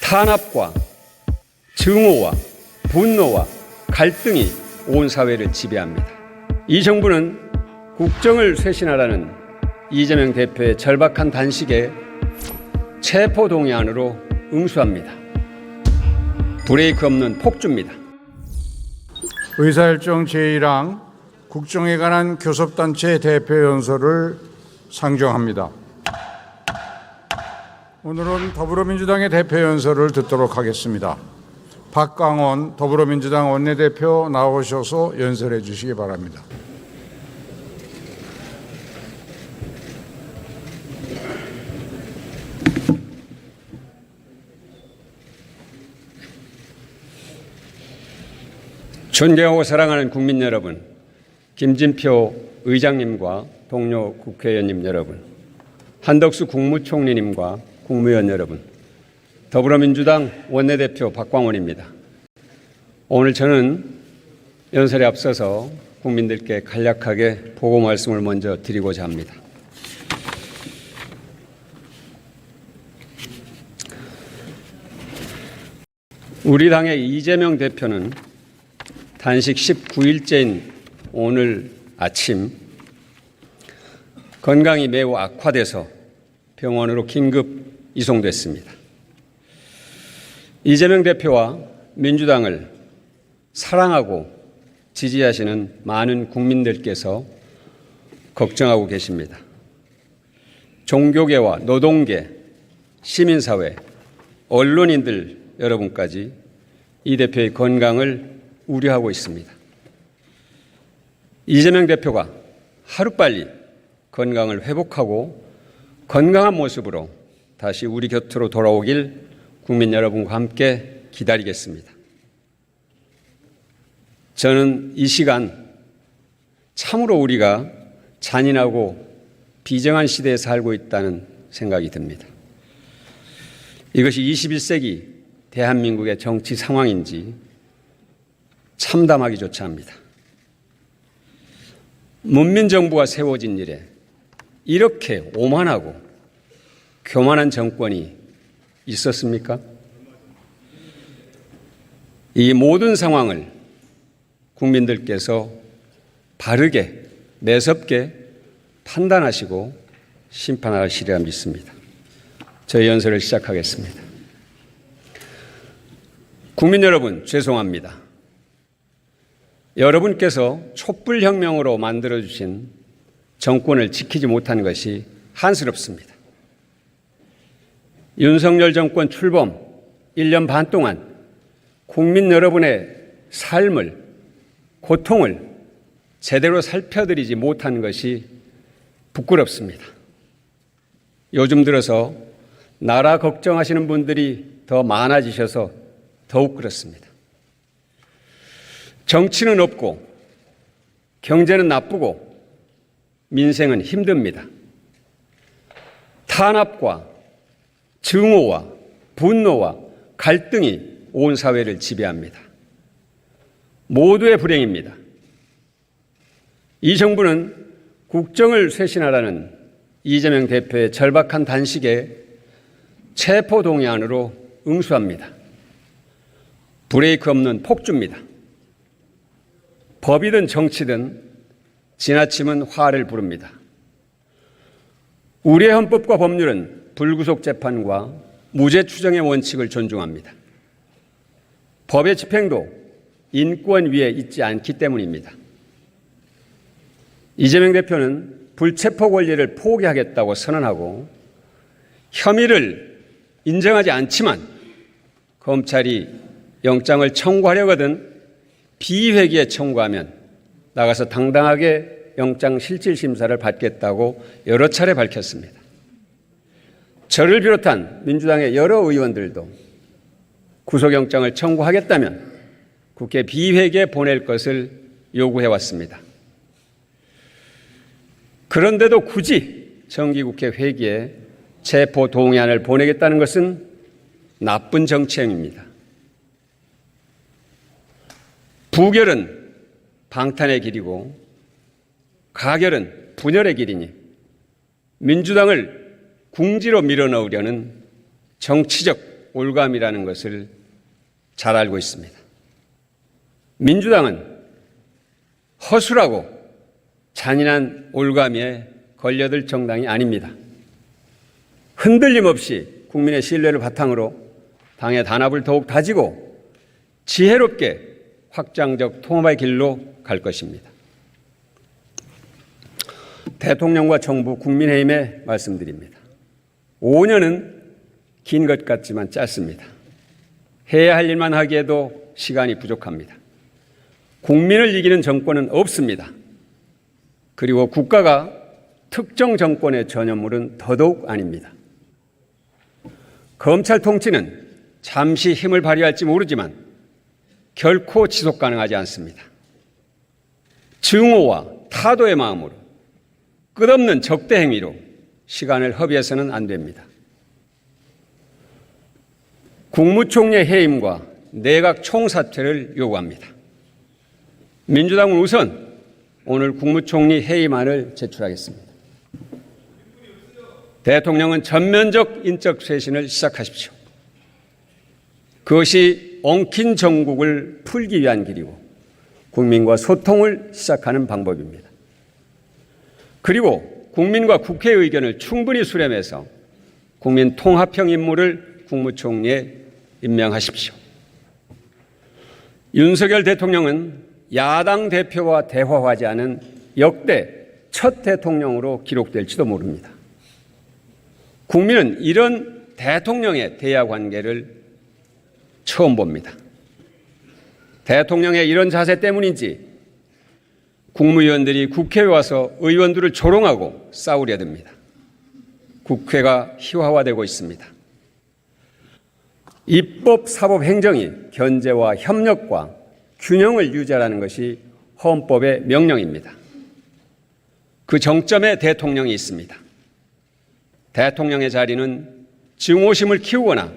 탄압과 증오와 분노와 갈등이 온 사회를 지배합니다. 이 정부는 국정을 쇄신하라는 이재명 대표의 절박한 단식에 체포동의안으로 응수합니다. 브레이크 없는 폭주입니다. 의사일정 제1항 국정에 관한 교섭단체 대표연설을 상정합니다. 오늘은 더불어민주당의 대표연설을 듣도록 하겠습니다. 박광원 더불어민주당 원내대표 나오셔서 연설해 주시기 바랍니다. 존경하고 사랑하는 국민 여러분, 김진표 의장님과 동료 국회의원님 여러분, 한덕수 국무총리님과 국무위원 여러분, 더불어민주당 원내대표 박광원입니다. 오늘 저는 연설에 앞서서 국민들께 간략하게 보고 말씀을 먼저 드리고자 합니다. 우리 당의 이재명 대표는 단식 19일째인 오늘 아침 건강이 매우 악화돼서 병원으로 긴급 이송됐습니다. 이재명 대표와 민주당을 사랑하고 지지하시는 많은 국민들께서 걱정하고 계십니다. 종교계와 노동계, 시민사회, 언론인들 여러분까지 이 대표의 건강을 우려하고 있습니다. 이재명 대표가 하루빨리 건강을 회복하고 건강한 모습으로 다시 우리 곁으로 돌아오길 국민 여러분과 함께 기다리겠습니다. 저는 이 시간 참으로 우리가 잔인하고 비정한 시대에 살고 있다는 생각이 듭니다. 이것이 21세기 대한민국의 정치 상황인지 참담하기조차 합니다. 문민정부가 세워진 이래 이렇게 오만하고 교만한 정권이 있었습니까? 이 모든 상황을 국민들께서 바르게 매섭게 판단하시고 심판하시리라 믿습니다. 저희 연설을 시작하겠습니다. 국민 여러분, 죄송합니다. 여러분께서 촛불혁명으로 만들어주신 정권을 지키지 못한 것이 한스럽습니다. 윤석열 정권 출범 1년 반 동안 국민 여러분의 삶을, 고통을 제대로 살펴드리지 못한 것이 부끄럽습니다. 요즘 들어서 나라 걱정하시는 분들이 더 많아지셔서 더욱 그렇습니다. 정치는 없고 경제는 나쁘고 민생은 힘듭니다. 탄압과 증오와 분노와 갈등이 온 사회를 지배합니다. 모두의 불행입니다. 이 정부는 국정을 쇄신하라는 이재명 대표의 절박한 단식에 체포동의안으로 응수합니다. 브레이크 없는 폭주입니다. 법이든 정치든 지나치면 화를 부릅니다. 우리의 헌법과 법률은 불구속 재판과 무죄 추정의 원칙을 존중합니다. 법의 집행도 인권 위에 있지 않기 때문입니다. 이재명 대표는 불체포 권리를 포기하겠다고 선언하고 혐의를 인정하지 않지만 검찰이 영장을 청구하려거든 비회기에 청구하면 나가서 당당하게 영장실질심사를 받겠다고 여러 차례 밝혔습니다. 저를 비롯한 민주당의 여러 의원들도 구속영장을 청구하겠다면 국회 비회기에 보낼 것을 요구해왔습니다. 그런데도 굳이 정기국회 회기에 체포동의안을 보내겠다는 것은 나쁜 정치행위입니다. 부결은 방탄의 길이고 가결은 분열의 길이니 민주당을 궁지로 밀어넣으려는 정치적 올감이라는 것을 잘 알고 있습니다. 민주당은 허술하고 잔인한 올가미에 걸려들 정당이 아닙니다. 흔들림 없이 국민의 신뢰를 바탕으로 당의 단합을 더욱 다지고 지혜롭게 확장적 통합의 길로 갈 것입니다. 대통령과 정부, 국민의힘에 말씀드립니다. 5년은 긴 것 같지만 짧습니다. 해야 할 일만 하기에도 시간이 부족합니다. 국민을 이기는 정권은 없습니다. 그리고 국가가 특정 정권의 전유물은 더더욱 아닙니다. 검찰 통치는 잠시 힘을 발휘할지 모르지만 결코 지속 가능하지 않습니다. 증오와 타도의 마음으로 끝없는 적대 행위로 시간을 허비해서는 안 됩니다. 국무총리의 해임과 내각 총사퇴를 요구합니다. 민주당은 우선 오늘 국무총리 해임안을 제출하겠습니다. 대통령은 전면적 인적 쇄신을 시작하십시오. 그것이 엉킨 정국을 풀기 위한 길이고 국민과 소통을 시작하는 방법입니다. 그리고 국민과 국회의 의견을 충분히 수렴해서 국민 통합형 인물을 국무총리에 임명하십시오. 윤석열 대통령은 야당 대표와 대화하지 않은 역대 첫 대통령으로 기록될지도 모릅니다. 국민은 이런 대통령의 대화 관계를 처음 봅니다. 대통령의 이런 자세 때문인지 국무위원들이 국회에 와서 의원들을 조롱하고 싸우려 듭니다. 국회가 희화화되고 있습니다. 입법, 사법, 행정이 견제와 협력과 균형을 유지하라는 것이 헌법의 명령입니다. 그 정점에 대통령이 있습니다. 대통령의 자리는 증오심을 키우거나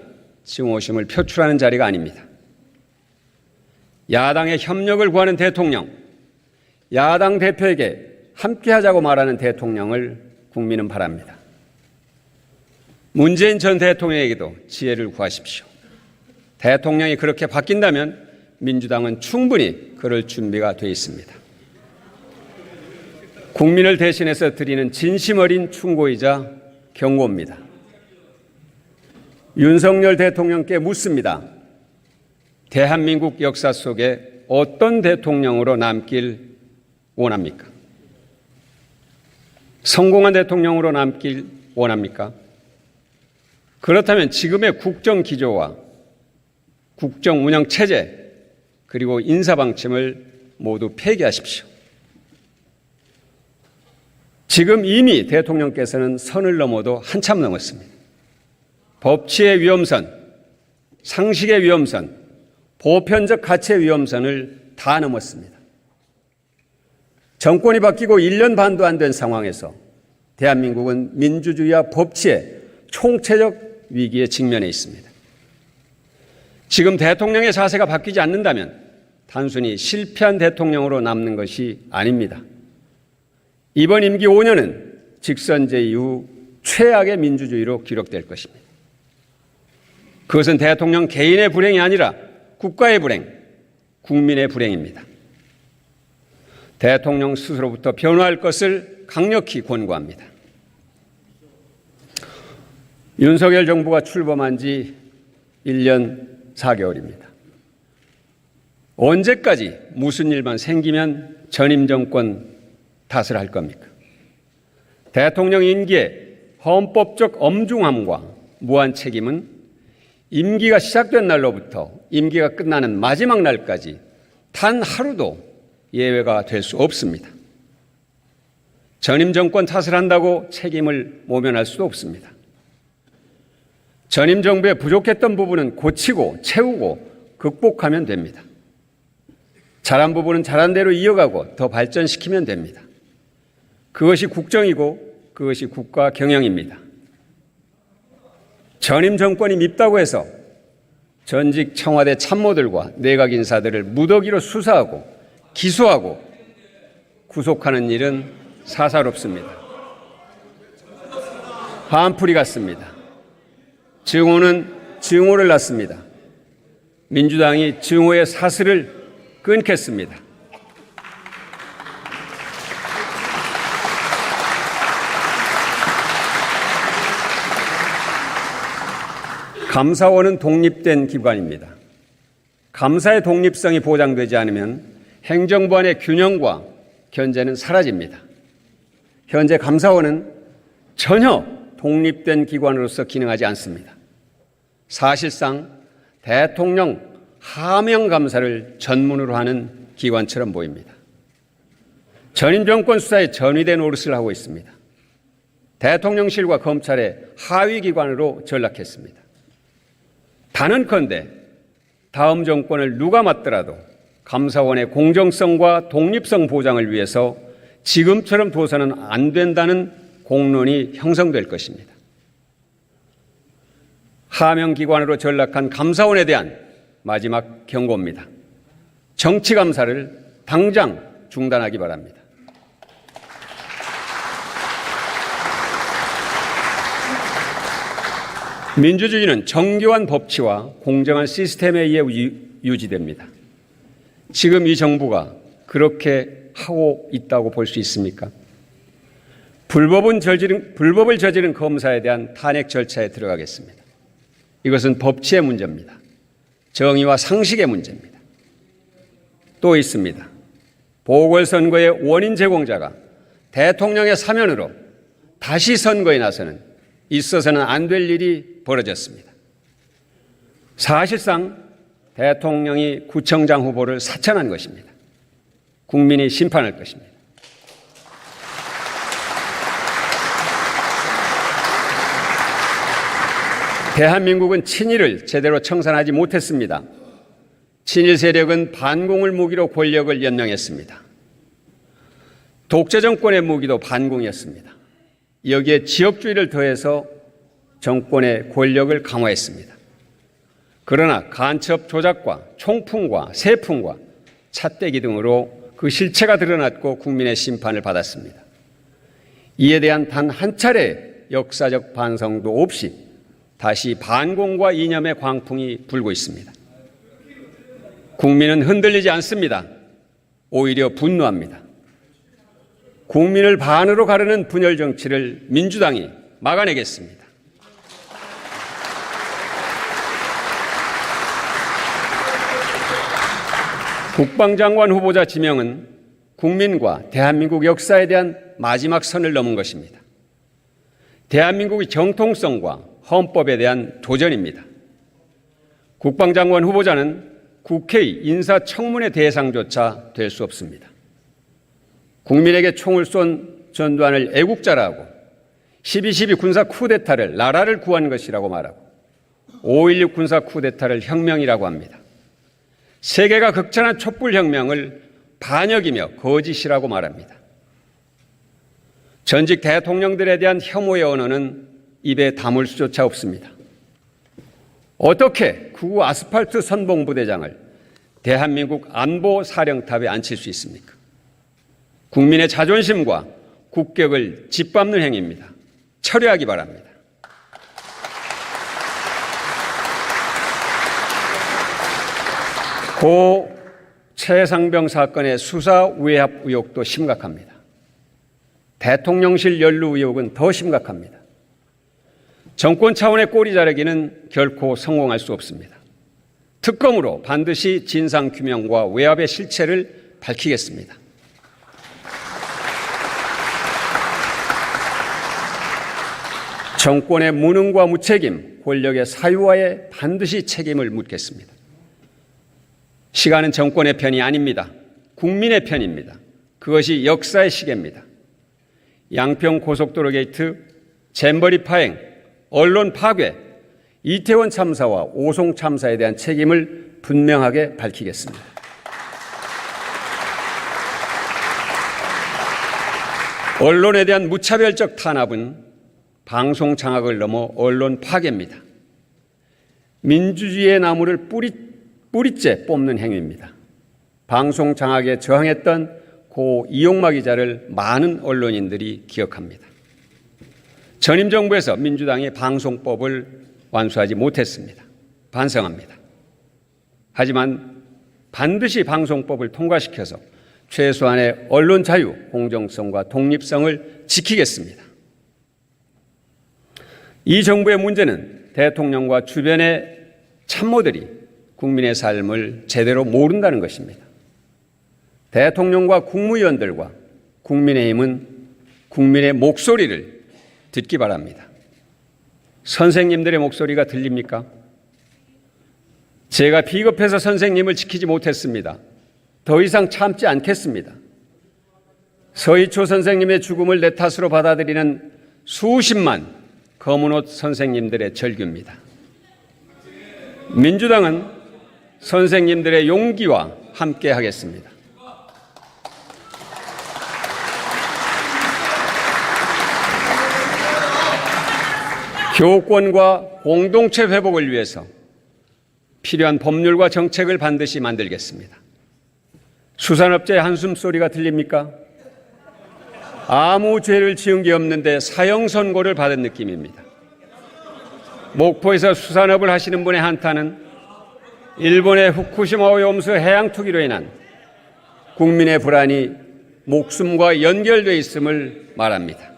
증오심을 표출하는 자리가 아닙니다. 야당의 협력을 구하는 대통령, 야당 대표에게 함께하자고 말하는 대통령을 국민은 바랍니다. 문재인 전 대통령에게도 지혜를 구하십시오. 대통령이 그렇게 바뀐다면 민주당은 충분히 그럴 준비가 되어 있습니다. 국민을 대신해서 드리는 진심 어린 충고이자 경고입니다. 윤석열 대통령께 묻습니다. 대한민국 역사 속에 어떤 대통령으로 남길 원합니까? 성공한 대통령으로 남길 원합니까? 그렇다면 지금의 국정 기조와 국정 운영 체제 그리고 인사 방침을 모두 폐기하십시오. 지금 이미 대통령께서는 선을 넘어도 한참 넘었습니다. 법치의 위험선, 상식의 위험선, 보편적 가치의 위험선을 다 넘었습니다. 정권이 바뀌고 1년 반도 안 된 상황에서 대한민국은 민주주의와 법치의 총체적 위기에 직면해 있습니다. 지금 대통령의 자세가 바뀌지 않는다면 단순히 실패한 대통령으로 남는 것이 아닙니다. 이번 임기 5년은 직선제 이후 최악의 민주주의로 기록될 것입니다. 그것은 대통령 개인의 불행이 아니라 국가의 불행, 국민의 불행입니다. 대통령 스스로부터 변화할 것을 강력히 권고합니다. 윤석열 정부가 출범한 지 1년 4개월입니다. 언제까지 무슨 일만 생기면 전임 정권 탓을 할 겁니까? 대통령 임기의 헌법적 엄중함과 무한 책임은 임기가 시작된 날로부터 임기가 끝나는 마지막 날까지 단 하루도 예외가 될 수 없습니다. 전임 정권 탓을 한다고 책임을 모면할 수도 없습니다. 전임 정부에 부족했던 부분은 고치고 채우고 극복하면 됩니다. 잘한 부분은 잘한 대로 이어가고 더 발전시키면 됩니다. 그것이 국정이고 그것이 국가 경영입니다. 전임 정권이 밉다고 해서 전직 청와대 참모들과 내각 인사들을 무더기로 수사하고 기소하고 구속하는 일은 사사롭습니다. 한풀이 같습니다. 증오는 증오를 낳습니다. 민주당이 증오의 사슬을 끊겠습니다. 감사원은 독립된 기관입니다. 감사의 독립성이 보장되지 않으면 행정부 안의 균형과 견제는 사라집니다. 현재 감사원은 전혀 독립된 기관으로서 기능하지 않습니다. 사실상 대통령 하명 감사를 전문으로 하는 기관처럼 보입니다. 전임 정권 수사에 전위된 노릇을 하고 있습니다. 대통령실과 검찰의 하위 기관으로 전락했습니다. 단언컨대 다음 정권을 누가 맡더라도 감사원의 공정성과 독립성 보장을 위해서 지금처럼 둬서는 안 된다는 공론이 형성될 것입니다. 하명기관으로 전락한 감사원에 대한 마지막 경고입니다. 정치감사를 당장 중단하기 바랍니다. 민주주의는 정교한 법치와 공정한 시스템에 의해 유지됩니다. 지금 이 정부가 그렇게 하고 있다고 볼 수 있습니까? 불법을 저지른 검사에 대한 탄핵 절차에 들어가겠습니다. 이것은 법치의 문제입니다. 정의와 상식의 문제입니다. 또 있습니다. 보궐선거의 원인 제공자가 대통령의 사면으로 다시 선거에 나서는 있어서는 안 될 일이 벌어졌습니다. 사실상 대통령이 구청장 후보를 사천한 것입니다. 국민이 심판할 것입니다. 대한민국은 친일을 제대로 청산하지 못했습니다. 친일 세력은 반공을 무기로 권력을 연명했습니다. 독재 정권의 무기도 반공이었습니다. 여기에 지역주의를 더해서 정권의 권력을 강화했습니다. 그러나 간첩 조작과 총풍과 세풍과 찻대기 등으로 그 실체가 드러났고 국민의 심판을 받았습니다. 이에 대한 단 한 차례 역사적 반성도 없이 다시 반공과 이념의 광풍이 불고 있습니다. 국민은 흔들리지 않습니다. 오히려 분노합니다. 국민을 반으로 가르는 분열 정치를 민주당이 막아내겠습니다. 국방장관 후보자 지명은 국민과 대한민국 역사에 대한 마지막 선을 넘은 것입니다. 대한민국의 정통성과 헌법에 대한 도전입니다. 국방장관 후보자는 국회의 인사청문회 대상조차 될 수 없습니다. 국민에게 총을 쏜 전두환을 애국자라고 12.12 군사 쿠데타를 나라를 구한 것이라고 말하고 5.16 군사 쿠데타를 혁명이라고 합니다. 세계가 극찬한 촛불혁명을 반역이며 거짓이라고 말합니다. 전직 대통령들에 대한 혐오의 언어는 입에 담을 수조차 없습니다. 어떻게 구구 아스팔트 선봉부대장을 대한민국 안보사령탑에 앉힐 수 있습니까? 국민의 자존심과 국격을 짓밟는 행위입니다. 철회하기 바랍니다. 고 최상병 사건의 수사 외압 의혹도 심각합니다. 대통령실 연루 의혹은 더 심각합니다. 정권 차원의 꼬리 자르기는 결코 성공할 수 없습니다. 특검으로 반드시 진상규명과 외압의 실체를 밝히겠습니다. 정권의 무능과 무책임, 권력의 사유화에 반드시 책임을 묻겠습니다. 시간은 정권의 편이 아닙니다. 국민의 편입니다. 그것이 역사의 시계입니다. 양평 고속도로 게이트, 잼버리 파행, 언론 파괴, 이태원 참사와 오송 참사에 대한 책임을 분명하게 밝히겠습니다. 언론에 대한 무차별적 탄압은 방송 장악을 넘어 언론 파괴입니다. 민주주의의 나무를 뿌리째 뽑는 행위입니다. 방송 장악에 저항했던 고 이용마 기자를 많은 언론인들이 기억합니다. 전임 정부에서 민주당이 방송법을 완수하지 못했습니다. 반성합니다. 하지만 반드시 방송법을 통과시켜서 최소한의 언론 자유, 공정성과 독립성을 지키겠습니다. 이 정부의 문제는 대통령과 주변의 참모들이 국민의 삶을 제대로 모른다는 것입니다. 대통령과 국무위원들과 국민의힘은 국민의 목소리를 듣기 바랍니다. 선생님들의 목소리가 들립니까? 제가 비겁해서 선생님을 지키지 못했습니다. 더 이상 참지 않겠습니다. 서희초 선생님의 죽음을 내 탓으로 받아들이는 수십만 검은옷 선생님들의 절규입니다. 민주당은 선생님들의 용기와 함께 하겠습니다. 교권과 공동체 회복을 위해서 필요한 법률과 정책을 반드시 만들겠습니다. 수산업자의 한숨소리가 들립니까? 아무 죄를 지은 게 없는데 사형 선고를 받은 느낌입니다. 목포에서 수산업을 하시는 분의 한탄은 일본의 후쿠시마 오염수 해양 투기로 인한 국민의 불안이 목숨과 연결되어 있음을 말합니다.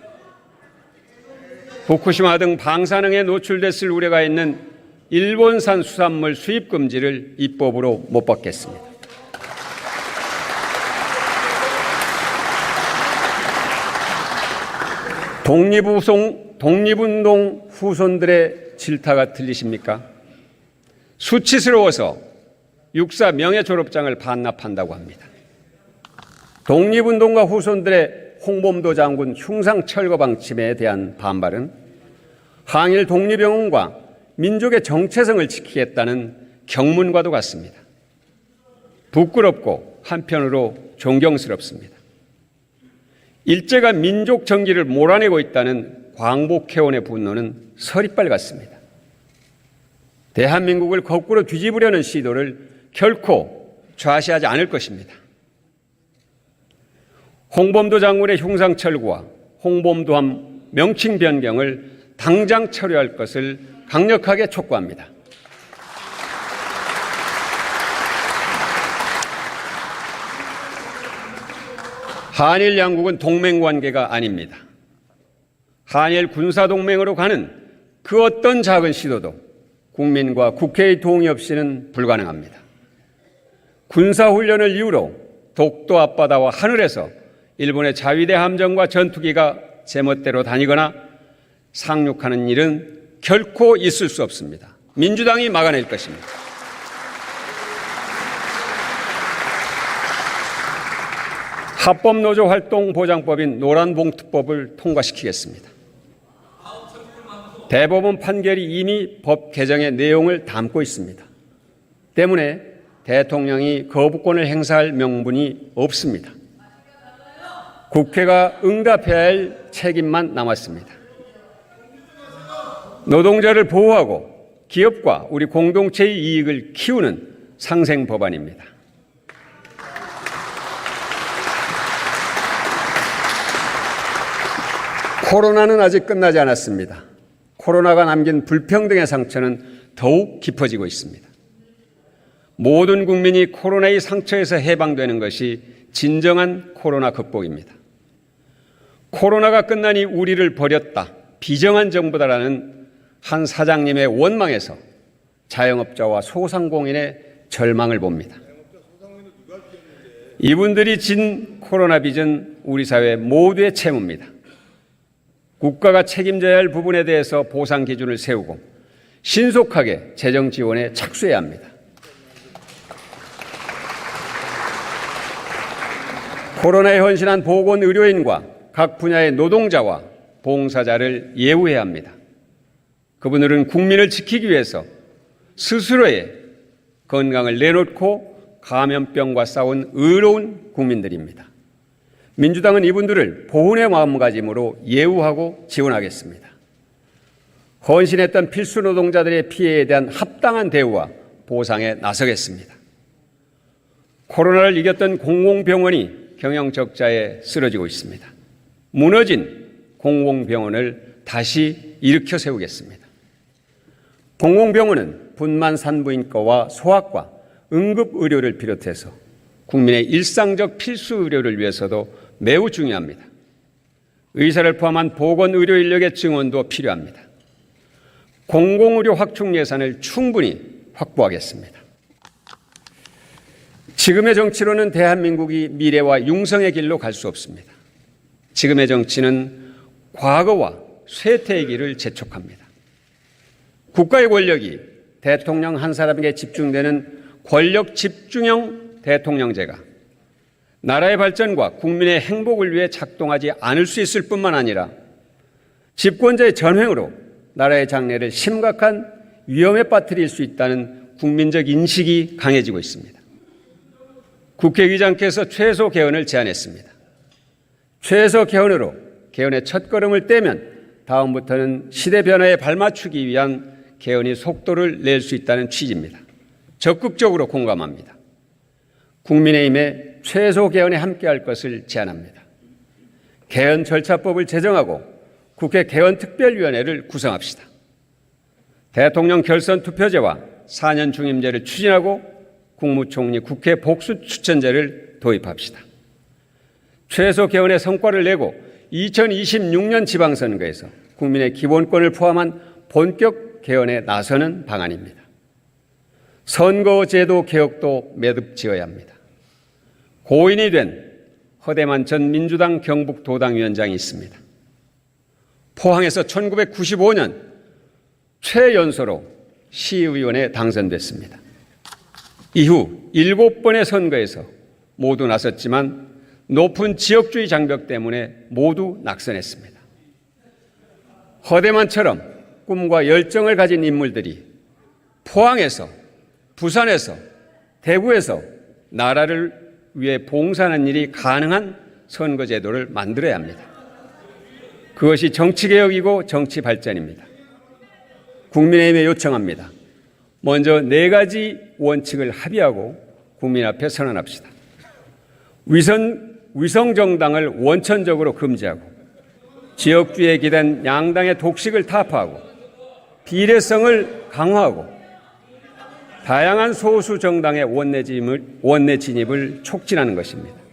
후쿠시마 등 방사능에 노출됐을 우려가 있는 일본산 수산물 수입 금지를 입법으로 못 받겠습니다. 독립운동 후손들의 질타가 들리십니까? 수치스러워서 육사 명예 졸업장을 반납한다고 합니다. 독립운동가 후손들의 홍범도 장군 흉상 철거 방침에 대한 반발은 항일 독립영웅과 민족의 정체성을 지키겠다는 경문과도 같습니다. 부끄럽고 한편으로 존경스럽습니다. 일제가 민족 정기를 몰아내고 있다는 광복회원의 분노는 서리빨 같습니다. 대한민국을 거꾸로 뒤집으려는 시도를 결코 좌시하지 않을 것입니다. 홍범도 장군의 흉상 철거와 홍범도함 명칭 변경을 당장 처리할 것을 강력하게 촉구합니다. 한일 양국은 동맹관계가 아닙니다. 한일 군사동맹으로 가는 그 어떤 작은 시도도 국민과 국회의 동의 없이는 불가능합니다. 군사훈련을 이유로 독도 앞바다와 하늘에서 일본의 자위대 함정과 전투기가 제멋대로 다니거나 상륙하는 일은 결코 있을 수 없습니다. 민주당이 막아낼 것입니다. 합법노조 활동 보장법인 노란봉투법을 통과시키겠습니다. 대법원 판결이 이미 법 개정의 내용을 담고 있습니다. 때문에 대통령이 거부권을 행사할 명분이 없습니다. 국회가 응답해야 할 책임만 남았습니다. 노동자를 보호하고 기업과 우리 공동체의 이익을 키우는 상생 법안입니다. 코로나는 아직 끝나지 않았습니다. 코로나가 남긴 불평등의 상처는 더욱 깊어지고 있습니다. 모든 국민이 코로나의 상처에서 해방되는 것이 진정한 코로나 극복입니다. 코로나가 끝나니 우리를 버렸다, 비정한 정부다라는 한 사장님의 원망에서 자영업자와 소상공인의 절망을 봅니다. 이분들이 진 코로나 빚은 우리 사회 모두의 채무입니다. 국가가 책임져야 할 부분에 대해서 보상 기준을 세우고 신속하게 재정 지원에 착수해야 합니다. 코로나에 헌신한 보건의료인과 각 분야의 노동자와 봉사자를 예우해야 합니다. 그분들은 국민을 지키기 위해서 스스로의 건강을 내놓고 감염병과 싸운 의로운 국민들입니다. 민주당은 이분들을 보훈의 마음가짐으로 예우하고 지원하겠습니다. 헌신했던 필수 노동자들의 피해에 대한 합당한 대우와 보상에 나서겠습니다. 코로나를 이겼던 공공병원이 경영 적자에 쓰러지고 있습니다. 무너진 공공병원을 다시 일으켜 세우겠습니다. 공공병원은 분만 산부인과와 소아과, 응급의료를 비롯해서 국민의 일상적 필수 의료를 위해서도 매우 중요합니다. 의사를 포함한 보건의료 인력의 증원도 필요합니다. 공공의료 확충 예산을 충분히 확보하겠습니다. 지금의 정치로는 대한민국이 미래와 융성의 길로 갈 수 없습니다. 지금의 정치는 과거와 쇠퇴의 길을 재촉합니다. 국가의 권력이 대통령 한 사람에게 집중되는 권력 집중형 대통령제가 나라의 발전과 국민의 행복을 위해 작동하지 않을 수 있을 뿐만 아니라 집권자의 전횡으로 나라의 장래를 심각한 위험에 빠뜨릴 수 있다는 국민적 인식이 강해지고 있습니다. 국회의장께서 최소 개헌을 제안했습니다. 최소 개헌으로 개헌의 첫걸음을 떼면 다음부터는 시대 변화에 발맞추기 위한 개헌이 속도를 낼 수 있다는 취지입니다. 적극적으로 공감합니다. 국민의힘에 최소 개헌에 함께할 것을 제안합니다. 개헌 절차법을 제정하고 국회 개헌특별위원회를 구성합시다. 대통령 결선 투표제와 4년 중임제를 추진하고 국무총리 국회 복수 추천제를 도입합시다. 최소 개헌의 성과를 내고 2026년 지방선거에서 국민의 기본권을 포함한 본격 개헌에 나서는 방안입니다. 선거제도 개혁도 매듭지어야 합니다. 고인이 된 허대만 전 민주당 경북도당위원장이 있습니다. 포항에서 1995년 최연소로 시의원에 당선됐습니다. 이후 7번의 선거에서 모두 나섰지만 높은 지역주의 장벽 때문에 모두 낙선했습니다. 허대만처럼 꿈과 열정을 가진 인물들이 포항에서, 부산에서, 대구에서 나라를 위해 봉사하는 일이 가능한 선거제도를 만들어야 합니다. 그것이 정치개혁이고 정치발전입니다. 국민의힘에 요청합니다. 먼저 4가지 원칙을 합의하고 국민 앞에 선언합시다. 위성정당을 원천적으로 금지하고 지역주의에 기댄 양당의 독식을 타파하고 비례성을 강화하고 다양한 소수 정당의 원내 진입을 촉진하는 것입니다.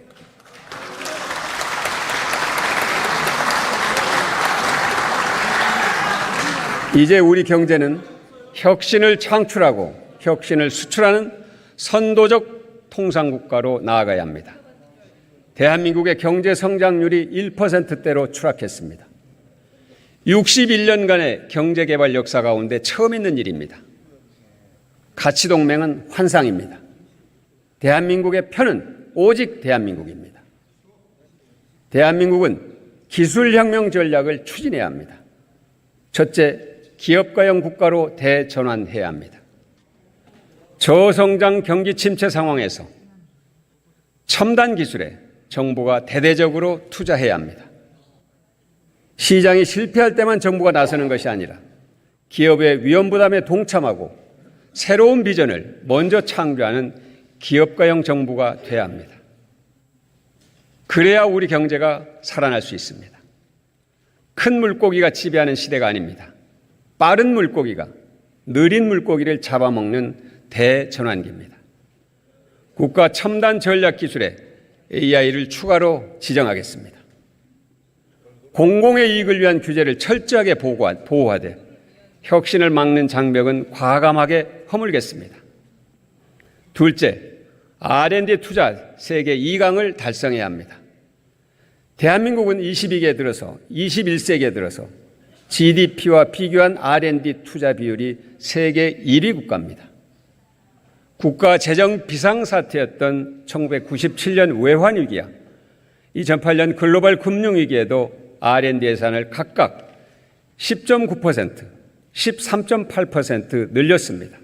이제 우리 경제는 혁신을 창출하고 혁신을 수출하는 선도적 통상국가로 나아가야 합니다. 대한민국의 경제 성장률이 1%대로 추락했습니다. 61년간의 경제개발 역사 가운데 처음 있는 일입니다. 가치동맹은 환상입니다. 대한민국의 편은 오직 대한민국입니다. 대한민국은 기술혁명 전략을 추진해야 합니다. 첫째, 기업가형 국가로 대전환해야 합니다. 저성장 경기 침체 상황에서 첨단 기술에 정부가 대대적으로 투자해야 합니다. 시장이 실패할 때만 정부가 나서는 것이 아니라 기업의 위험부담에 동참하고 새로운 비전을 먼저 창조하는 기업가형 정부가 돼야 합니다. 그래야 우리 경제가 살아날 수 있습니다. 큰 물고기가 지배하는 시대가 아닙니다. 빠른 물고기가 느린 물고기를 잡아먹는 대전환기입니다. 국가 첨단 전략 기술에 AI를 추가로 지정하겠습니다. 공공의 이익을 위한 규제를 철저하게 보호하되 혁신을 막는 장벽은 과감하게 허물겠습니다. 둘째, R&D 투자 세계 2강을 달성해야 합니다. 대한민국은 21세기에 들어서 GDP와 비교한 R&D 투자 비율이 세계 1위 국가입니다. 국가 재정 비상사태였던 1997년 외환위기야 2008년 글로벌 금융위기에도 R&D 예산을 각각 10.9%, 13.8% 늘렸습니다.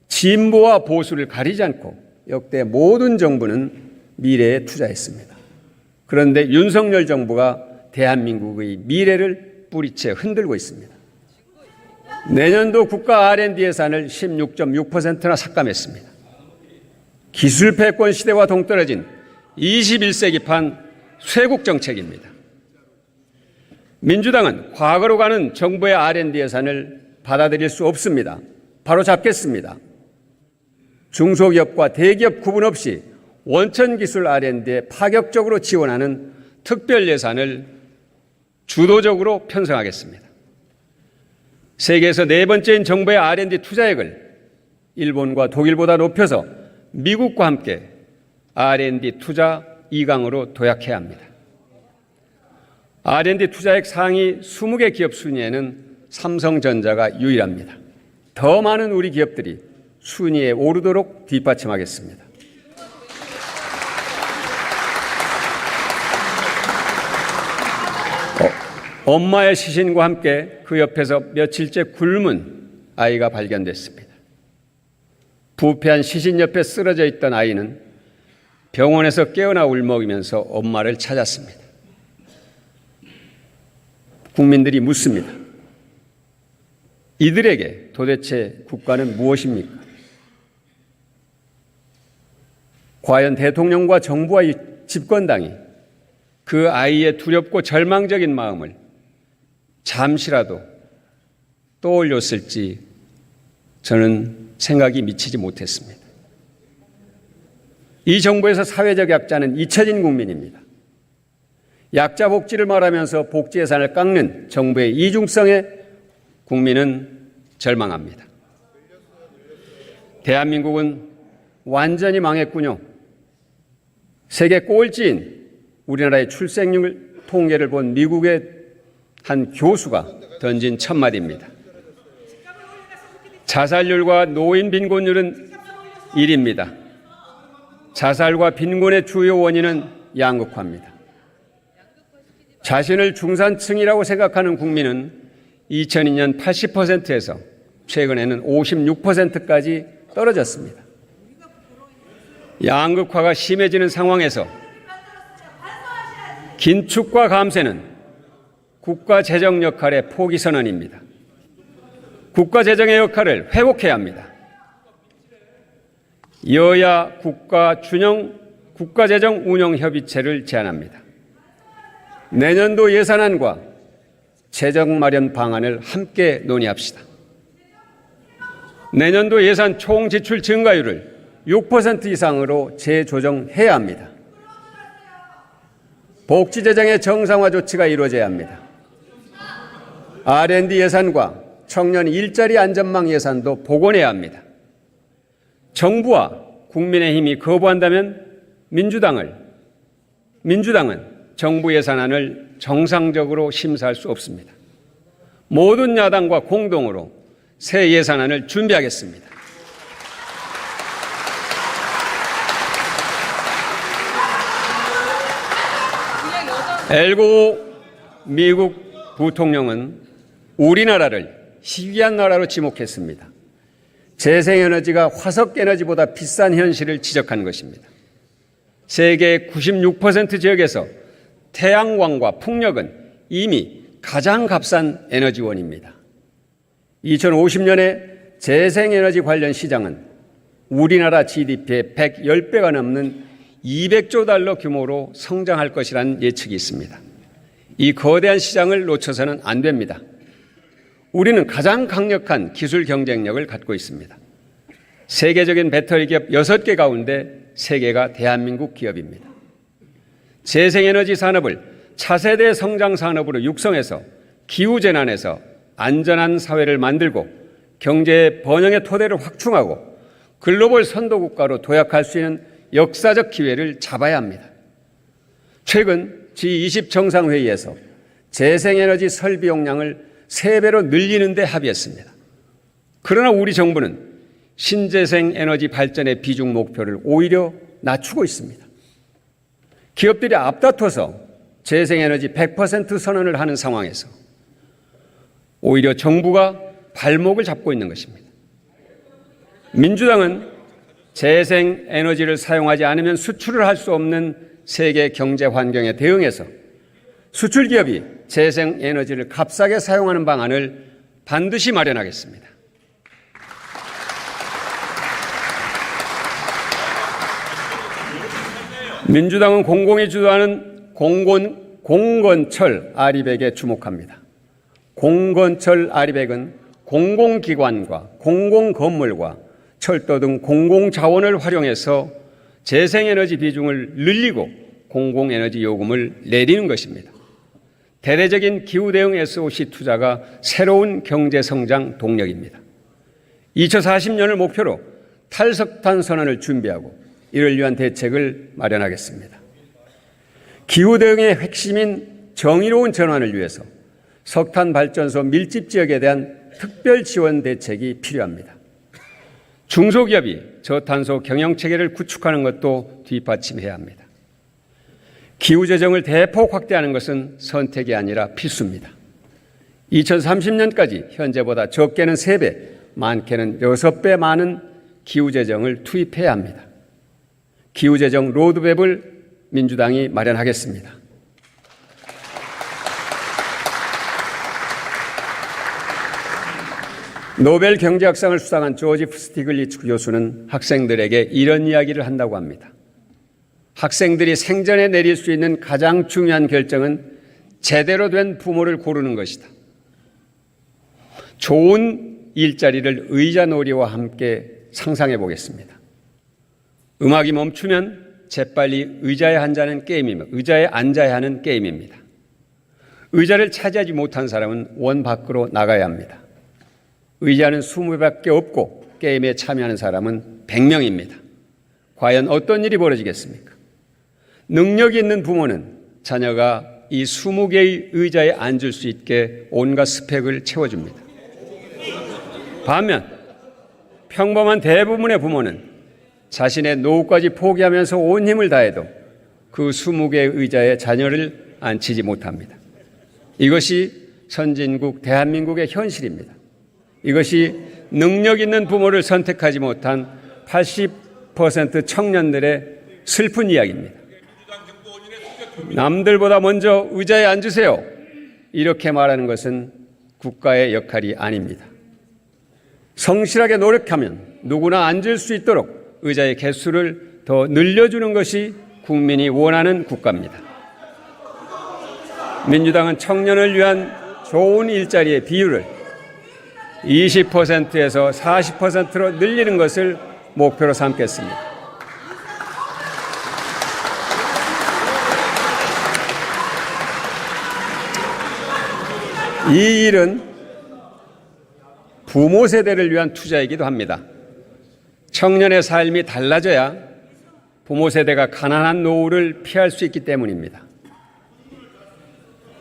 진보와 보수를 가리지 않고 역대 모든 정부는 미래에 투자했습니다. 그런데 윤석열 정부가 대한민국의 미래를 뿌리채 흔들고 있습니다. 내년도 국가 R&D 예산을 16.6%나 삭감했습니다. 기술 패권 시대와 동떨어진 21세기판 쇄국 정책입니다. 민주당은 과거로 가는 정부의 R&D 예산을 받아들일 수 없습니다. 바로잡겠습니다. 중소기업과 대기업 구분 없이 원천기술 R&D에 파격적으로 지원하는 특별 예산을 주도적으로 편성하겠습니다. 세계에서 네 번째인 정부의 R&D 투자액을 일본과 독일보다 높여서 미국과 함께 R&D 투자 2강으로 도약해야 합니다. R&D 투자액 상위 20개 기업 순위에는 삼성전자가 유일합니다. 더 많은 우리 기업들이 순위에 오르도록 뒷받침하겠습니다. 엄마의 시신과 함께 그 옆에서 며칠째 굶은 아이가 발견됐습니다. 부패한 시신 옆에 쓰러져 있던 아이는 병원에서 깨어나 울먹이면서 엄마를 찾았습니다. 국민들이 묻습니다. 이들에게 도대체 국가는 무엇입니까? 과연 대통령과 정부와 이 집권당이 그 아이의 두렵고 절망적인 마음을 잠시라도 떠올렸을지 저는 생각이 미치지 못했습니다. 이 정부에서 사회적 약자는 잊혀진 국민입니다. 약자 복지를 말하면서 복지 예산을 깎는 정부의 이중성에 국민은 절망합니다. 대한민국은 완전히 망했군요. 세계 꼴찌인 우리나라의 출생률 통계를 본 미국의 한 교수가 던진 첫마디입니다. 자살률과 노인 빈곤율은 1위입니다. 자살과 빈곤의 주요 원인은 양극화입니다. 자신을 중산층이라고 생각하는 국민은 2002년 80%에서 최근에는 56%까지 떨어졌습니다. 양극화가 심해지는 상황에서 긴축과 감세는 국가 재정 역할의 포기 선언입니다. 국가 재정의 역할을 회복해야 합니다. 여야 국가재정 운영협의체를 제안합니다. 내년도 예산안과 재정 마련 방안을 함께 논의합시다. 내년도 예산 총 지출 증가율을 6% 이상으로 재조정해야 합니다. 복지 재정의 정상화 조치가 이루어져야 합니다. R&D 예산과 청년 일자리 안전망 예산도 복원해야 합니다. 정부와 국민의힘이 거부한다면 민주당은 정부 예산안을 정상적으로 심사할 수 없습니다. 모든 야당과 공동으로 새 예산안을 준비하겠습니다. 엘고 미국 부통령은 우리나라를 희귀한 나라로 지목했습니다. 재생에너지가 화석에너지보다 비싼 현실을 지적한 것입니다. 세계 96% 지역에서 태양광과 풍력은 이미 가장 값싼 에너지원입니다. 2050년에 재생에너지 관련 시장은 우리나라 GDP의 110배가 넘는 200조 달러 규모로 성장할 것이라는 예측이 있습니다. 이 거대한 시장을 놓쳐서는 안 됩니다. 우리는 가장 강력한 기술 경쟁력을 갖고 있습니다. 세계적인 배터리 기업 6개 가운데 3개가 대한민국 기업입니다. 재생에너지 산업을 차세대 성장 산업으로 육성해서 기후재난에서 안전한 사회를 만들고 경제 번영의 토대를 확충하고 글로벌 선도국가로 도약할 수 있는 역사적 기회를 잡아야 합니다. 최근 G20 정상회의에서 재생에너지 설비 용량을 3배로 늘리는 데 합의했습니다. 그러나 우리 정부는 신재생 에너지 발전의 비중 목표를 오히려 낮추고 있습니다. 기업들이 앞다퉈서 재생에너지 100% 선언을 하는 상황에서 오히려 정부가 발목을 잡고 있는 것입니다. 민주당은 재생에너지를 사용하지 않으면 수출을 할 수 없는 세계 경제 환경에 대응해서 수출 기업이 재생에너지를 값싸게 사용하는 방안을 반드시 마련하겠습니다. 민주당은 공공이 주도하는 공건철 아리백에 주목합니다. 공건철 아리백은 공공기관과 공공건물과 철도 등 공공자원을 활용해서 재생에너지 비중을 늘리고 공공에너지 요금을 내리는 것입니다. 대대적인 기후대응 SOC 투자가 새로운 경제성장 동력입니다. 2040년을 목표로 탈석탄 선언을 준비하고 이를 위한 대책을 마련하겠습니다. 기후대응의 핵심인 정의로운 전환을 위해서 석탄 발전소 밀집 지역에 대한 특별 지원 대책이 필요합니다. 중소기업이 저탄소 경영체계를 구축하는 것도 뒷받침해야 합니다. 기후재정을 대폭 확대하는 것은 선택이 아니라 필수입니다. 2030년까지 현재보다 적게는 3배, 많게는 6배 많은 기후재정을 투입해야 합니다. 기후재정 로드맵을 민주당이 마련하겠습니다. 노벨 경제학상을 수상한 조지프 스티글리츠 교수는 학생들에게 이런 이야기를 한다고 합니다. 학생들이 생전에 내릴 수 있는 가장 중요한 결정은 제대로 된 부모를 고르는 것이다. 좋은 일자리를 의자놀이와 함께 상상해 보겠습니다. 음악이 멈추면 재빨리 의자에 앉아야 하는 게임입니다. 의자를 차지하지 못한 사람은 원 밖으로 나가야 합니다. 의자는 20개밖에 없고 게임에 참여하는 사람은 100명입니다. 과연 어떤 일이 벌어지겠습니까? 능력이 있는 부모는 자녀가 이 20개의 의자에 앉을 수 있게 온갖 스펙을 채워줍니다. 반면 평범한 대부분의 부모는 자신의 노후까지 포기하면서 온 힘을 다해도 그 20개의 의자에 자녀를 앉히지 못합니다. 이것이 선진국 대한민국의 현실입니다. 이것이 능력 있는 부모를 선택하지 못한 80% 청년들의 슬픈 이야기입니다. 남들보다 먼저 의자에 앉으세요. 이렇게 말하는 것은 국가의 역할이 아닙니다. 성실하게 노력하면 누구나 앉을 수 있도록 의자의 개수를 더 늘려주는 것이 국민이 원하는 국가입니다. 민주당은 청년을 위한 좋은 일자리의 비율을 20%에서 40%로 늘리는 것을 목표로 삼겠습니다. 이 일은 부모 세대를 위한 투자이기도 합니다. 청년의 삶이 달라져야 부모 세대가 가난한 노후를 피할 수 있기 때문입니다.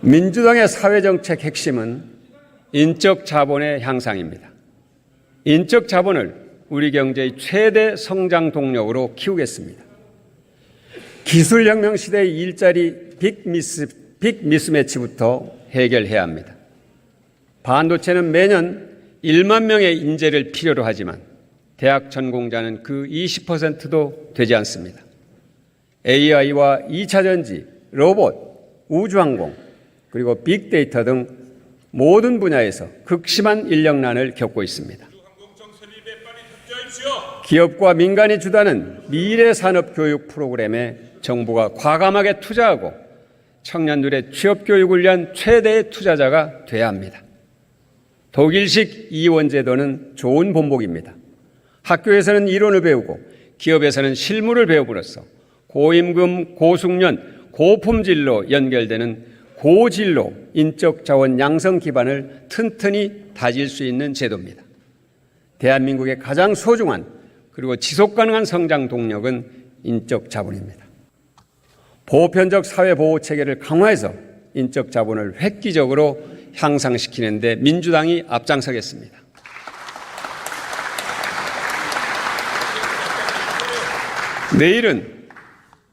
민주당의 사회정책 핵심은 인적 자본의 향상입니다. 인적 자본을 우리 경제의 최대 성장 동력으로 키우겠습니다. 기술혁명 시대의 일자리 빅 미스매치부터 해결해야 합니다. 반도체는 매년 1만 명의 인재를 필요로 하지만 대학 전공자는 그 20%도 되지 않습니다. AI와 2차 전지, 로봇, 우주항공, 그리고 빅데이터 등 모든 분야에서 극심한 인력난을 겪고 있습니다. 기업과 민간이 주도하는 미래 산업 교육 프로그램에 정부가 과감하게 투자하고 청년들의 취업 교육을 위한 최대의 투자자가 돼야 합니다. 독일식 이원 제도는 좋은 본보기입니다. 학교에서는 이론을 배우고 기업에서는 실무를 배움으로써 고임금, 고숙련, 고품질로 연결되는 고진로 인적 자원 양성 기반을 튼튼히 다질 수 있는 제도입니다. 대한민국의 가장 소중한 그리고 지속 가능한 성장 동력은 인적 자본입니다. 보편적 사회 보호 체계를 강화해서 인적 자본을 획기적으로 향상시키는 데 민주당이 앞장서겠습니다. 내일은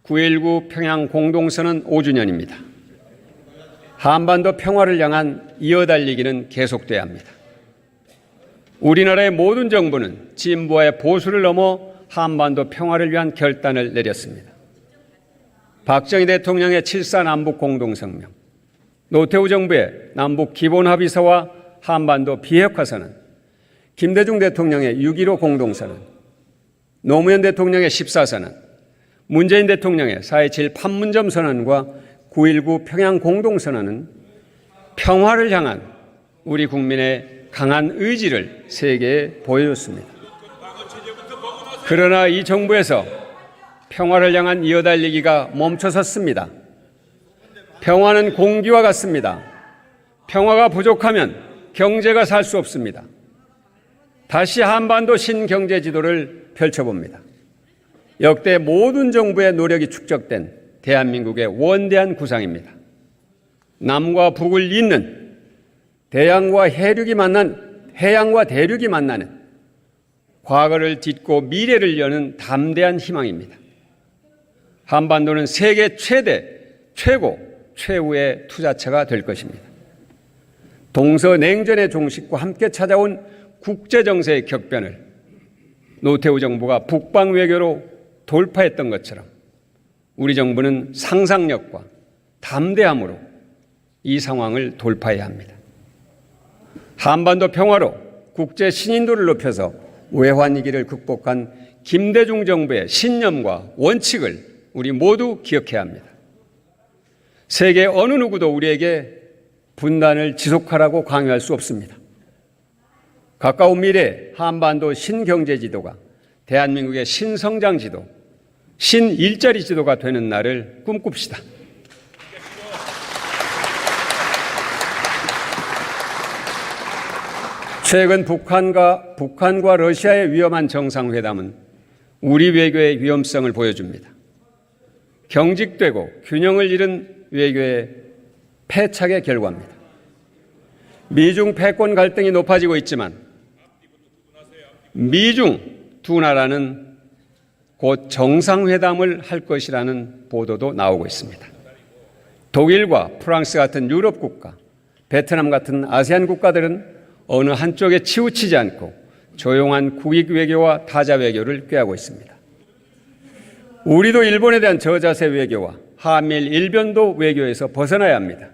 9.19 평양 공동선언 5주년입니다. 한반도 평화를 향한 이어달리기는 계속돼야 합니다. 우리나라의 모든 정부는 진보의 보수를 넘어 한반도 평화를 위한 결단을 내렸습니다. 박정희 대통령의 7.4 남북 공동성명, 노태우 정부의 남북 기본합의서와 한반도 비핵화선언, 김대중 대통령의 6.15 공동선언, 노무현 대통령의 14선언, 문재인 대통령의 4.27 판문점 선언과 9.19 평양 공동선언은 평화를 향한 우리 국민의 강한 의지를 세계에 보여줬습니다. 그러나 이 정부에서 평화를 향한 이어달리기가 멈춰섰습니다. 평화는 공기와 같습니다. 평화가 부족하면 경제가 살 수 없습니다. 다시 한반도 신경제 지도를 펼쳐봅니다. 역대 모든 정부의 노력이 축적된 대한민국의 원대한 구상입니다. 남과 북을 잇는 해양과 대륙이 만나는 과거를 딛고 미래를 여는 담대한 희망입니다. 한반도는 세계 최후의 투자처가 될 것입니다. 동서냉전의 종식과 함께 찾아온 국제정세의 격변을 노태우 정부가 북방 외교로 돌파했던 것처럼 우리 정부는 상상력과 담대함으로 이 상황을 돌파해야 합니다. 한반도 평화로 국제 신인도를 높여서 외환위기를 극복한 김대중 정부의 신념과 원칙을 우리 모두 기억해야 합니다. 세계 어느 누구도 우리에게 분단을 지속하라고 강요할 수 없습니다. 가까운 미래 한반도 신경제 지도가 대한민국의 신성장 지도, 신일자리 지도가 되는 날을 꿈꿉시다. 최근 북한과 러시아의 위험한 정상회담은 우리 외교의 위험성을 보여줍니다. 경직되고 균형을 잃은 외교의 패착의 결과입니다. 미중 패권 갈등이 높아지고 있지만 미중 두 나라는 곧 정상회담을 할 것이라는 보도도 나오고 있습니다. 독일과 프랑스 같은 유럽 국가, 베트남 같은 아세안 국가들은 어느 한쪽에 치우치지 않고 조용한 국익 외교와 타자 외교를 꾀하고 있습니다. 우리도 일본에 대한 저자세 외교와 한미일 일변도 외교에서 벗어나야 합니다.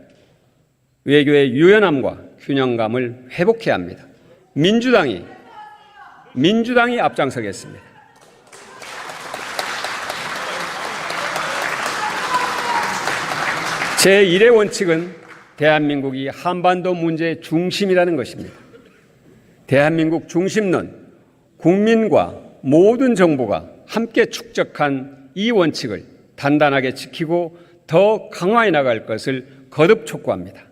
외교의 유연함과 균형감을 회복해야 합니다. 민주당이 앞장서겠습니다. 제1의 원칙은 대한민국이 한반도 문제의 중심이라는 것입니다. 대한민국 중심론, 국민과 모든 정부가 함께 축적한 이 원칙을 단단하게 지키고 더 강화해 나갈 것을 거듭 촉구합니다.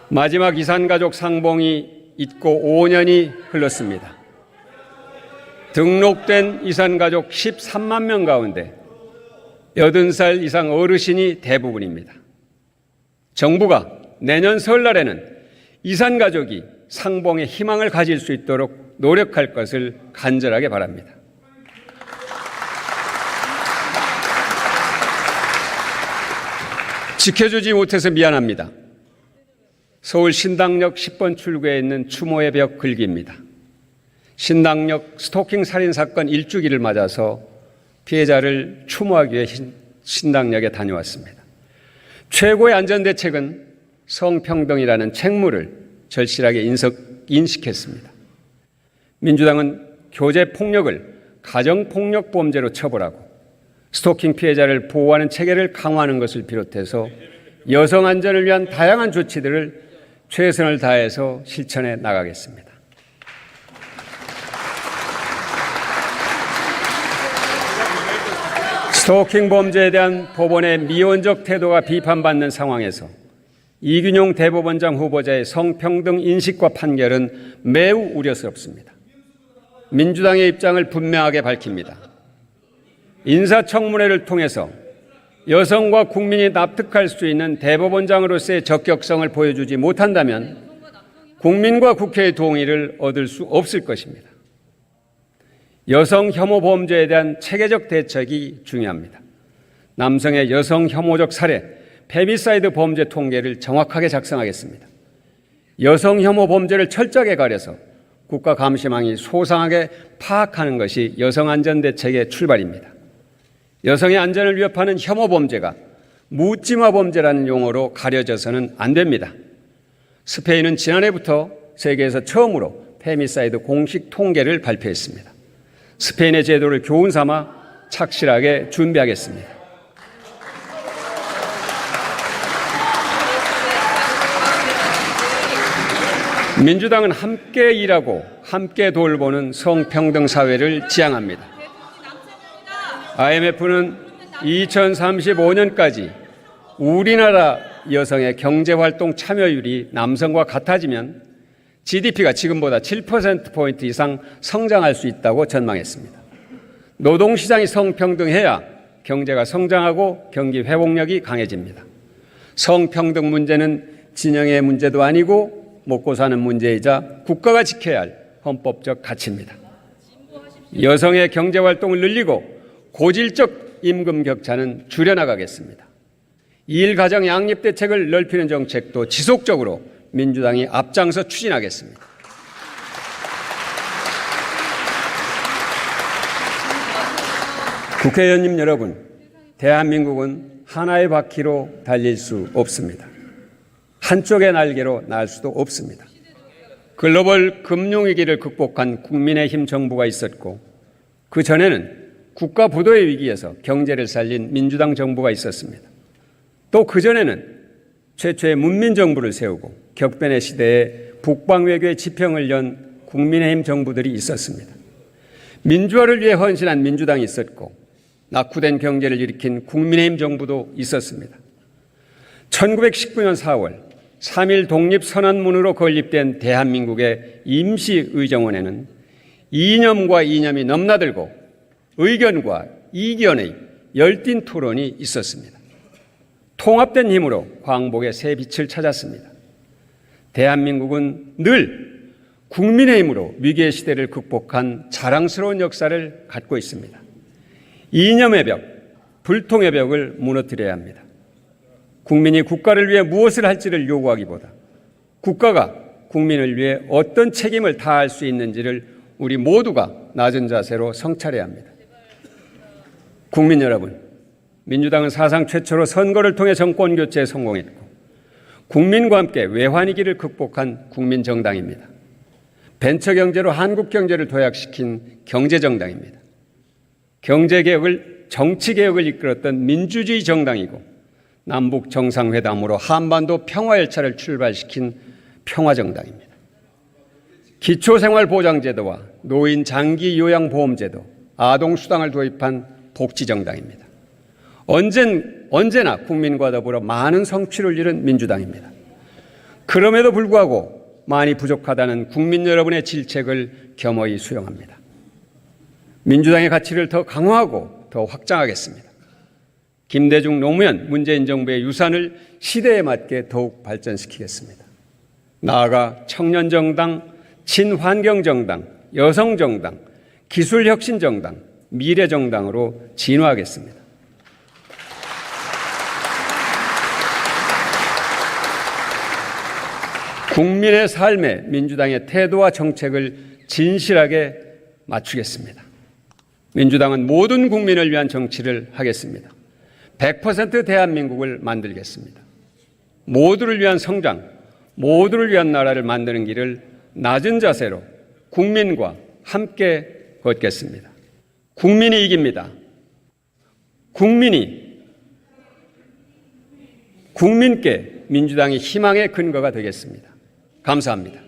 마지막 이산가족 상봉이 있고 5년이 흘렀습니다. 등록된 이산가족 13만 명 가운데 80살 이상 어르신이 대부분입니다. 정부가 내년 설날에는 이산가족이 상봉의 희망을 가질 수 있도록 노력할 것을 간절하게 바랍니다. 지켜주지 못해서 미안합니다. 서울 신당역 10번 출구에 있는 추모의 벽 글귀입니다. 신당역 스토킹 살인 사건 1주기를 맞아서 피해자를 추모하기 위해 신당역에 다녀왔습니다. 최고의 안전대책은 성평등이라는 책무를 절실하게 인식했습니다. 민주당은 교제폭력을 가정폭력범죄로 처벌하고 스토킹 피해자를 보호하는 체계를 강화하는 것을 비롯해서 여성 안전을 위한 다양한 조치들을 최선을 다해서 실천해 나가겠습니다. 스토킹 범죄에 대한 법원의 미온적 태도가 비판받는 상황에서 이균용 대법원장 후보자의 성평등 인식과 판결은 매우 우려스럽습니다. 민주당의 입장을 분명하게 밝힙니다. 인사청문회를 통해서 여성과 국민이 납득할 수 있는 대법원장으로서의 적격성을 보여주지 못한다면 국민과 국회의 동의를 얻을 수 없을 것입니다. 여성 혐오 범죄에 대한 체계적 대책이 중요합니다. 남성의 여성 혐오적 살해, 페미사이드 범죄 통계를 정확하게 작성하겠습니다. 여성 혐오 범죄를 철저하게 가려서 국가감시망이 소상하게 파악하는 것이 여성안전대책의 출발입니다. 여성의 안전을 위협하는 혐오 범죄가 묻지마 범죄라는 용어로 가려져서는 안 됩니다. 스페인은 지난해부터 세계에서 처음으로 페미사이드 공식 통계를 발표했습니다. 스페인의 제도를 교훈 삼아 착실하게 준비하겠습니다. 민주당은 함께 일하고 함께 돌보는 성평등 사회를 지향합니다. IMF는 2035년까지 우리나라 여성의 경제활동 참여율이 남성과 같아지면 GDP가 지금보다 7%포인트 이상 성장할 수 있다고 전망했습니다. 노동시장이 성평등해야 경제가 성장하고 경기 회복력이 강해집니다. 성평등 문제는 진영의 문제도 아니고 먹고 사는 문제이자 국가가 지켜야 할 헌법적 가치입니다. 여성의 경제활동을 늘리고 고질적 임금 격차는 줄여나가겠습니다. 2일 가정 양립 대책을 넓히는 정책도 지속적으로 민주당이 앞장서 추진하겠습니다. 국회의원님 여러분, 대한민국은 하나의 바퀴로 달릴 수 없습니다. 한쪽의 날개로 날 수도 없습니다. 글로벌 금융위기를 극복한 국민의힘 정부가 있었고 그 전에는 국가 부도의 위기에서 경제를 살린 민주당 정부가 있었습니다. 또 그 전에는 최초의 문민정부를 세우고 격변의 시대에 북방외교의 지평을 연 국민의힘 정부들이 있었습니다. 민주화를 위해 헌신한 민주당이 있었고 낙후된 경제를 일으킨 국민의힘 정부도 있었습니다. 1919년 4월 3.1 독립선언문으로 건립된 대한민국의 임시의정원에는 이념과 이념이 넘나들고 의견과 이견의 열띤 토론이 있었습니다. 통합된 힘으로 광복의 새 빛을 찾았습니다. 대한민국은 늘 국민의힘으로 위기의 시대를 극복한 자랑스러운 역사를 갖고 있습니다. 이념의 벽, 불통의 벽을 무너뜨려야 합니다. 국민이 국가를 위해 무엇을 할지를 요구하기보다 국가가 국민을 위해 어떤 책임을 다할 수 있는지를 우리 모두가 낮은 자세로 성찰해야 합니다. 국민 여러분, 민주당은 사상 최초로 선거를 통해 정권 교체에 성공했고 국민과 함께 외환위기를 극복한 국민정당입니다. 벤처경제로 한국 경제를 도약시킨 경제정당입니다. 경제개혁을 정치개혁을 이끌었던 민주주의 정당이고 남북 정상회담으로 한반도 평화열차를 출발시킨 평화정당입니다. 기초생활보장제도와 노인 장기요양보험제도, 아동수당을 도입한 복지정당입니다. 언제나 국민과 더불어 많은 성취를 이룬 민주당입니다. 그럼에도 불구하고 많이 부족하다는 국민 여러분의 질책을 겸허히 수용합니다. 민주당의 가치를 더 강화하고 더 확장하겠습니다. 김대중, 노무현, 문재인 정부의 유산을 시대에 맞게 더욱 발전시키겠습니다. 나아가 청년정당, 친환경정당, 여성정당, 기술혁신정당, 미래정당으로 진화하겠습니다. 국민의 삶에 민주당의 태도와 정책을 진실하게 맞추겠습니다. 민주당은 모든 국민을 위한 정치를 하겠습니다. 100% 대한민국을 만들겠습니다. 모두를 위한 성장, 모두를 위한 나라를 만드는 길을 낮은 자세로 국민과 함께 걷겠습니다. 국민이 이깁니다. 국민께 민주당이 희망의 근거가 되겠습니다. 감사합니다.